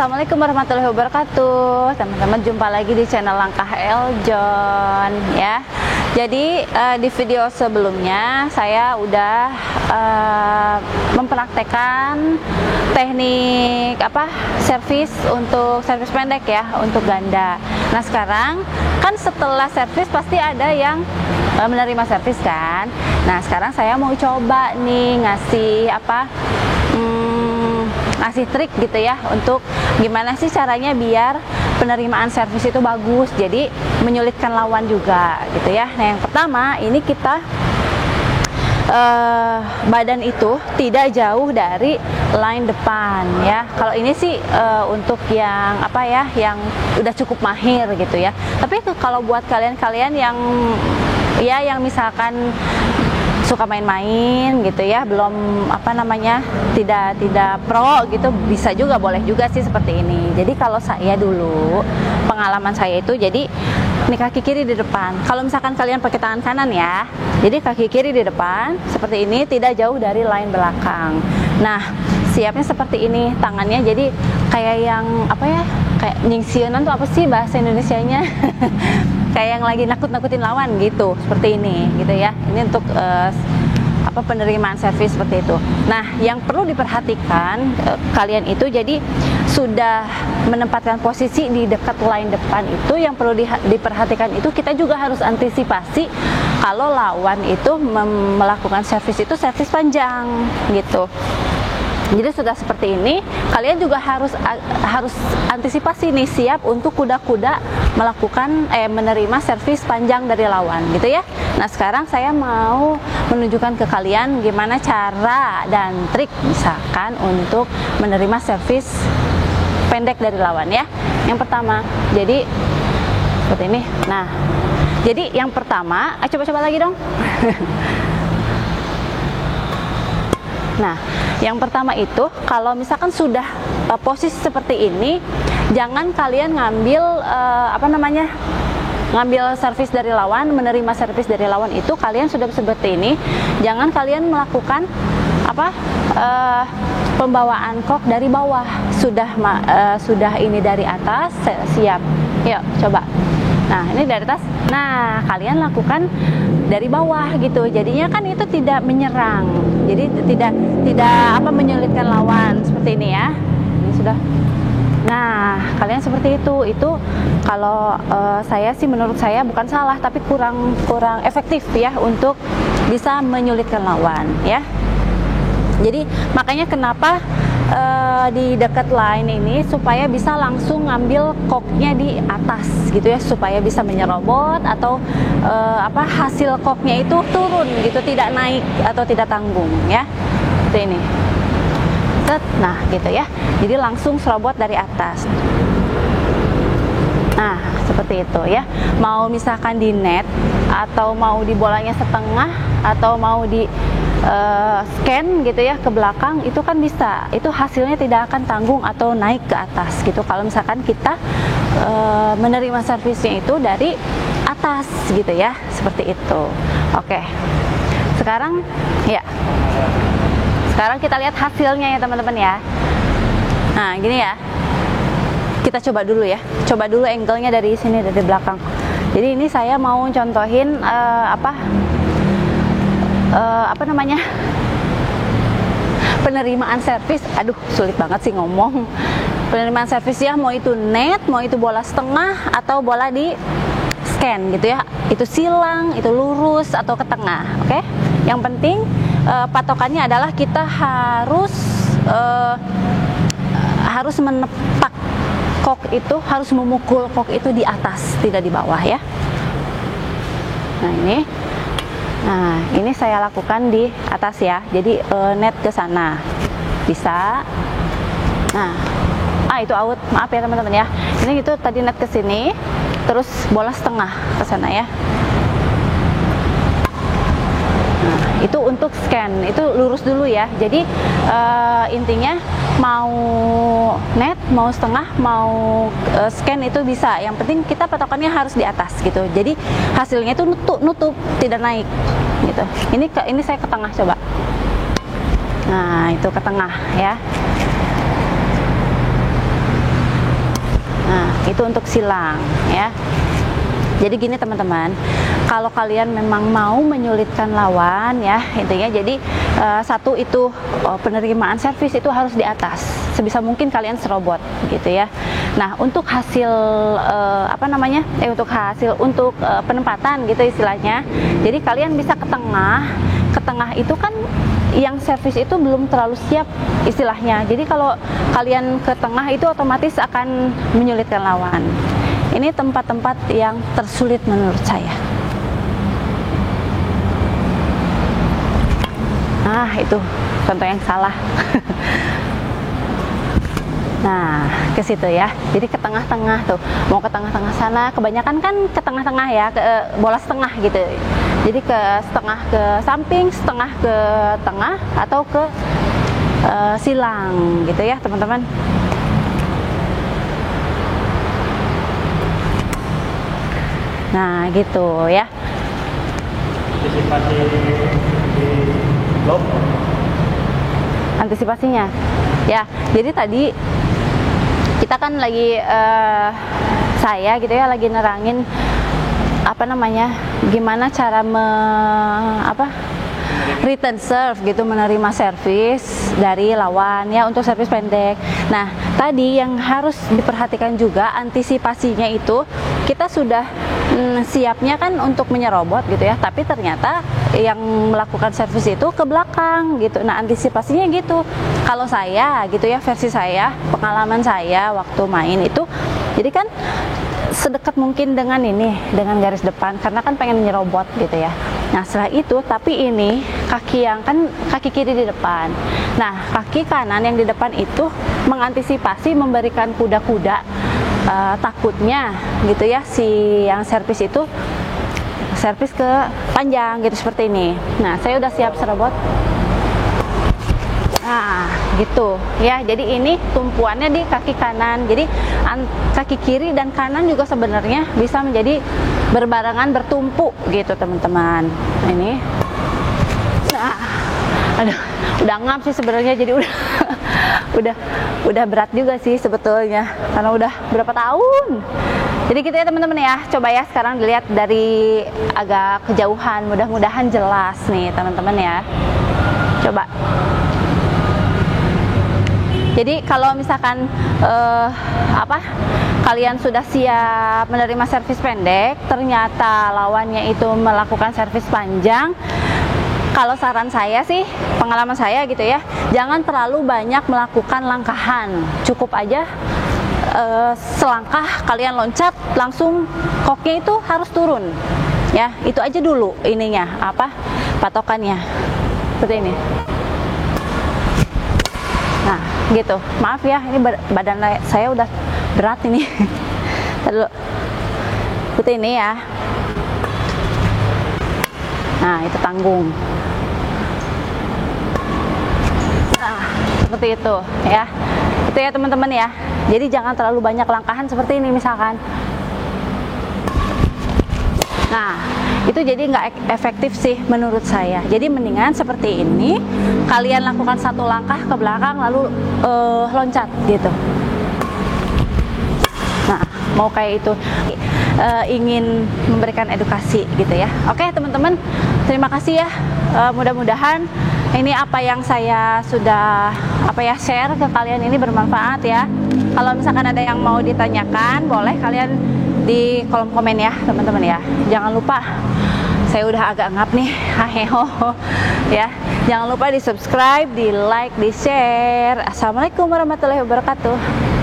Assalamualaikum warahmatullahi wabarakatuh. Teman-teman, jumpa lagi di channel Langkah Eljon ya. Jadi di video sebelumnya saya udah mempraktekkan teknik servis untuk servis pendek ya, untuk ganda. Nah, sekarang kan setelah servis pasti ada yang menerima servis kan. Nah, sekarang saya mau coba nih ngasih ngasih trik gitu ya, untuk gimana sih caranya biar penerimaan servis itu bagus, jadi menyulitkan lawan juga gitu ya. Nah, yang pertama ini kita badan itu tidak jauh dari line depan ya. Kalau ini sih untuk yang yang udah cukup mahir gitu ya. Tapi kalau buat kalian-kalian yang misalkan suka main-main gitu ya, belum tidak pro gitu, bisa juga, boleh juga sih seperti ini. Jadi kalau saya dulu, pengalaman saya itu, jadi ini kaki kiri di depan. Kalau misalkan kalian pakai tangan kanan ya, jadi kaki kiri di depan seperti ini, tidak jauh dari line belakang. Nah, siapnya seperti ini tangannya, jadi kayak yang kayak nyingsionan tuh apa sih bahasa Indonesianya? Kayak yang lagi nakut-nakutin lawan gitu, seperti ini gitu ya. Ini untuk penerimaan servis seperti itu. Nah, yang perlu diperhatikan kalian itu, jadi sudah menempatkan posisi di dekat line depan itu, yang perlu diperhatikan itu, kita juga harus antisipasi kalau lawan itu melakukan servis itu servis panjang gitu. Jadi sudah seperti ini, kalian juga harus antisipasi nih, siap untuk kuda-kuda melakukan menerima servis panjang dari lawan gitu ya. Nah, sekarang saya mau menunjukkan ke kalian gimana cara dan trik misalkan untuk menerima servis pendek dari lawan ya. Yang pertama, jadi seperti ini. Nah, jadi yang pertama, coba-coba lagi dong. Nah, yang pertama itu, kalau misalkan sudah posisi seperti ini, jangan kalian ngambil ngambil servis dari lawan, menerima servis dari lawan itu, kalian sudah seperti ini, jangan kalian melakukan pembawaan kok dari bawah. Sudah ini dari atas, siap. Yuk, coba. Nah, ini dari atas. Nah, kalian lakukan dari bawah gitu. Jadinya kan itu tidak menyerang. Jadi tidak menyulitkan lawan seperti ini ya. Ini sudah. Nah, kalian seperti itu. Itu kalau saya sih, menurut saya bukan salah, tapi kurang efektif ya untuk bisa menyulitkan lawan ya. Jadi makanya kenapa di dekat line ini, supaya bisa langsung ngambil koknya di atas gitu ya, supaya bisa menyerobot atau hasil koknya itu turun gitu, tidak naik atau tidak tanggung ya. Seperti ini. Nah, gitu ya. Jadi langsung serobot dari atas. Nah, seperti itu ya. Mau misalkan di net, atau mau di bolanya setengah, atau mau di scan gitu ya ke belakang, itu kan bisa. Itu hasilnya tidak akan tanggung atau naik ke atas gitu, kalau misalkan kita menerima servisnya itu dari atas gitu ya, seperti itu. Oke, sekarang kita lihat hasilnya ya teman-teman ya. Nah, gini ya, kita coba dulu ya, coba dulu angle-nya dari sini, dari belakang. Jadi ini saya mau contohin penerimaan servis. Aduh, sulit banget sih ngomong. Penerimaan servis ya, mau itu net, mau itu bola setengah, atau bola di scan gitu ya. Itu silang, itu lurus, atau ke tengah. Oke? Yang penting patokannya adalah kita harus menepak kok itu, harus memukul kok itu di atas, tidak di bawah ya. Nah, ini saya lakukan di atas ya. Jadi net ke sana. Bisa. Nah, itu out. Maaf ya teman-teman ya. Ini gitu, tadi net ke sini, terus bola setengah ke sana ya. Nah, itu untuk scan. Itu lurus dulu ya. Jadi intinya mau net, mau setengah, mau scan itu bisa. Yang penting kita patokannya harus di atas gitu. Jadi hasilnya itu nutup, tidak naik gitu. Ini saya ke tengah coba. Nah, itu ke tengah ya. Nah, itu untuk silang ya. Jadi gini teman-teman, kalau kalian memang mau menyulitkan lawan ya, intinya jadi satu itu penerimaan servis itu harus di atas. Sebisa mungkin kalian serobot gitu ya. Nah, untuk hasil untuk penempatan gitu istilahnya. Jadi kalian bisa ke tengah. Ke tengah itu kan yang servis itu belum terlalu siap istilahnya. Jadi kalau kalian ke tengah itu otomatis akan menyulitkan lawan. Ini tempat-tempat yang tersulit menurut saya. Nah, itu contoh yang salah. Nah, ke situ ya. Jadi ke tengah-tengah tuh. Mau ke tengah-tengah sana, kebanyakan kan ke tengah-tengah ya, ke bola setengah gitu. Jadi ke setengah ke samping, setengah ke tengah atau ke silang gitu ya, teman-teman. Nah, gitu ya. Antisipasinya. Ya, jadi tadi kita kan lagi saya gitu ya lagi nerangin gimana cara return serve gitu, menerima servis dari lawan ya untuk servis pendek. Nah, tadi yang harus diperhatikan juga antisipasinya itu kita sudah siapnya kan untuk menyerobot gitu ya, tapi ternyata yang melakukan servis itu ke belakang gitu. Nah, antisipasinya gitu. Kalau saya gitu ya, versi saya, pengalaman saya waktu main itu, jadi kan sedekat mungkin dengan garis depan karena kan pengen nyerobot gitu ya. Nah, setelah itu tapi ini kaki kiri di depan. Nah, kaki kanan yang di depan itu mengantisipasi memberikan kuda-kuda takutnya gitu ya si yang servis itu servis ke panjang gitu seperti ini. Nah, saya udah siap serobot. Nah, gitu ya. Jadi ini tumpuannya di kaki kanan. Jadi kaki kiri dan kanan juga sebenarnya bisa menjadi berbarengan, bertumpu gitu teman-teman. Ini. Nah, aduh, udah ngap sih sebenarnya. Jadi udah berat juga sih sebetulnya. Karena udah berapa tahun. Jadi gitu ya teman-teman ya. Coba ya sekarang dilihat dari agak kejauhan. Mudah-mudahan jelas nih teman-teman ya. Coba. Jadi kalau misalkan kalian sudah siap menerima servis pendek, ternyata lawannya itu melakukan servis panjang, kalau saran saya sih, pengalaman saya gitu ya, jangan terlalu banyak melakukan langkahan. Cukup aja selangkah kalian loncat, langsung koknya itu harus turun. Ya, itu aja dulu ininya, patokannya. Seperti ini. Nah, gitu. Maaf ya, ini badan saya udah berat ini. Dulu. Seperti ini ya. Nah, itu tanggung. Nah, seperti itu ya. Itu ya teman-teman ya. Jadi jangan terlalu banyak langkahan seperti ini misalkan. Nah, itu jadi nggak efektif sih menurut saya. Jadi mendingan seperti ini, kalian lakukan satu langkah ke belakang lalu loncat gitu. Nah, mau kayak itu ingin memberikan edukasi gitu ya. Oke teman-teman, terima kasih ya. Mudah-mudahan ini apa yang saya sudah share ke kalian ini bermanfaat ya. Kalau misalkan ada yang mau ditanyakan, boleh kalian di kolom komen ya teman-teman ya. Jangan lupa, saya udah agak ngap nih, ya. Jangan lupa di subscribe, di like, di share. Assalamualaikum warahmatullahi wabarakatuh.